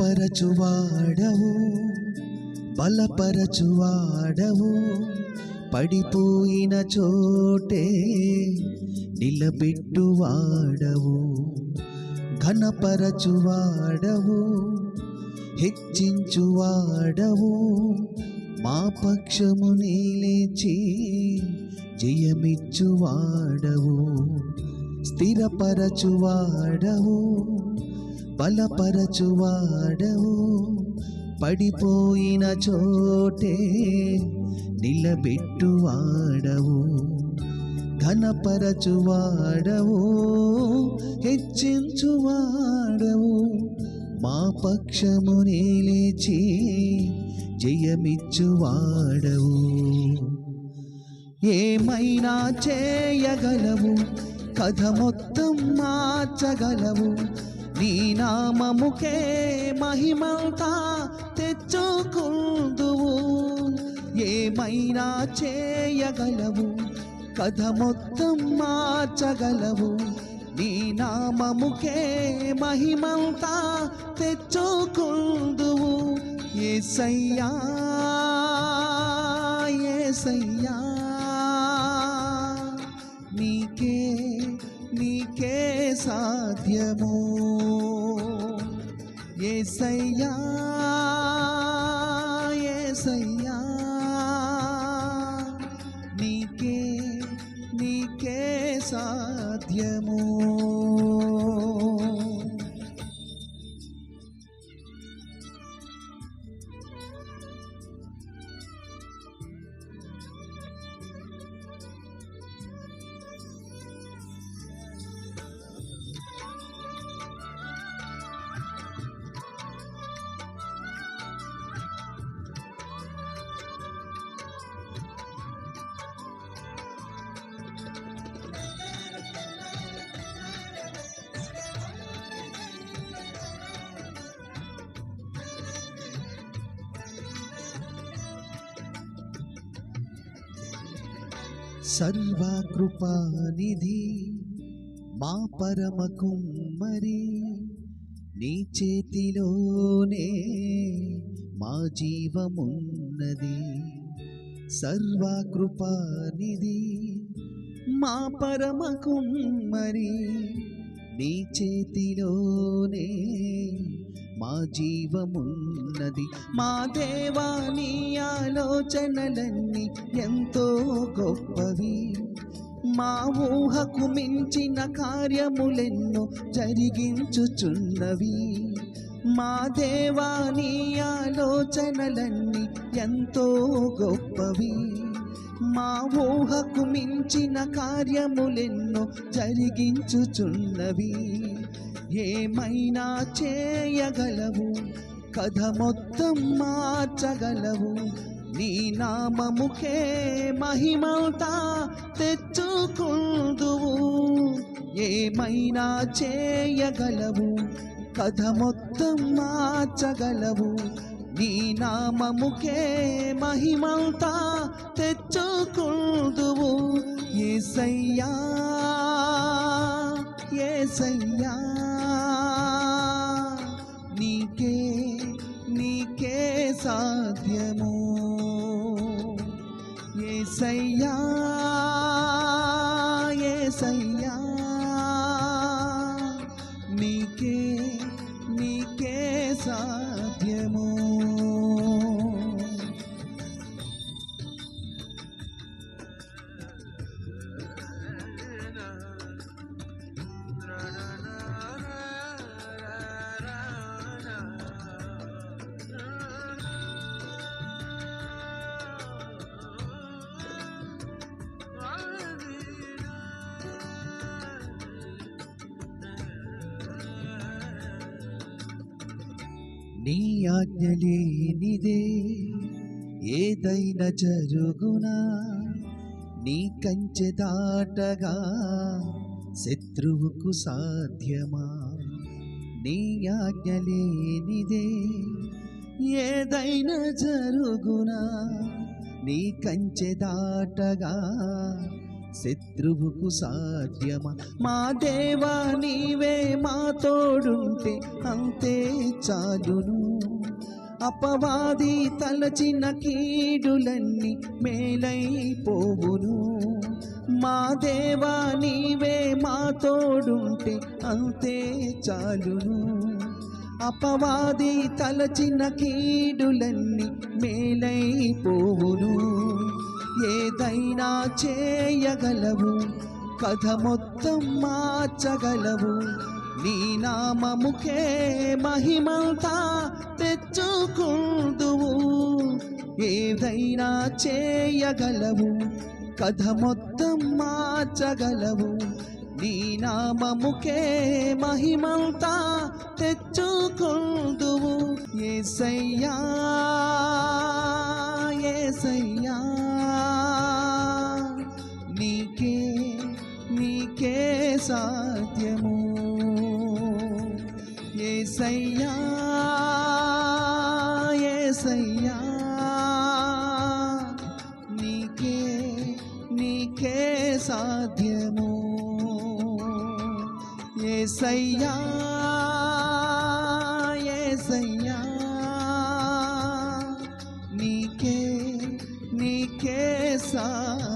స్థిరపరచువాడవు, బలపరచువాడవు, పడిపోయిన చోటే నిలబెట్టువాడవు, ఘనపరచువాడవు, హెచ్చించువాడవు, మా పక్షము నిలిచి జయమిచ్చువాడవు. స్థిరపరచువాడవు, బలపరచువాడవు, పడిపోయిన చోటే నిలబెట్టువాడవు, ఘనపరచువాడవు, హెచ్చించువాడవు, మా పక్షము నిలిచి జయమిచ్చువాడవు. ఏమైనా చేయగలవు, కథ మొత్తం మార్చగలవు, నీ నామముకే మహిమంతా తెచ్చుకుందువు. ఏమైనా చేయగలవు, కథ మొత్తం మార్చగలవు, నీ నామముకే మహిమంతా తెచ్చుకుందువు. యేసయ్యా యేసయ్యా, నీకే నీకే సాధ్యము. యేసయ్యా యేసయ్యా, నీకే నీకే సాధ్యము. సర్వకృపానిధి మా పరమ కుమ్మరి, నీ చేతిలోనే మా జీవమున్నది. సర్వకృపానిధి మా పరమ కుమ్మరి, నీ చేతిలోనే మా జీవమున్నది. మా దేవా, నీ ఆలోచనలన్నీ ఎంతో గొప్పవి, మా ఊహకు మించిన కార్యములెన్నో జరిగించుచున్నవి. మా దేవా, నీ ఆలోచనలన్నీ ఎంతో గొప్పవి, మా ఊహకు మించిన కార్యములెన్నో జరిగించుచున్నవి. ఏమైనా చేయగలవు, కథ మొత్తం మార్చగలవు, నీ నామముకే మహిమంతా తెచ్చుకుందువు. ఏమైనా చేయగలవు, కథ మొత్తం మార్చగలవు, నీ నామముకే మహిమంతా తెచ్చుకుందువు. యేసయ్యా యేసయ్యా, నీకే నీకే సాధ్యము. యేసయ్యా యేసయ్యా, నీకే నీకే సాధ్యము. నీ ఆజ్ఞ లేనిదే ఏదైనా జరుగునా నీ కంచె దాటగా శత్రువుకు సాధ్యమా? నీ ఆజ్ఞ లేనిదే ఏదైనా జరుగునా నీ కంచె దాటగా శత్రువుకు సాధ్యమా? మా దేవా నీవే మా తోడుంటే అంతే చాలును. అపవాది తలచిన కీడులన్నీ మేలైపోవును. మా దేవా నీవే మా తోడుంటే అంతే చాలును. అపవాది తలచిన కీడులన్నీ మేలైపోవును. ఏదైనా చేయగలవు, కథ మొత్తం మార్చగలవు. నీ నామముకే మహిమంతా తెచ్చుకుందువు. ఏదైనా చేయగలవు, కథ మొత్తం మార్చగలవు. నీ నామముకే మహిమంతా తెచ్చుకుందువు. యేసయ్యా యేసయ్యా నీకే నీకే సాధ్యము. యేసయ్యా యేసయ్యా నీకే నీకే సాధ్యము. యేసయ్యా యేసయ్యా నీకే నీకే సాధ్యము.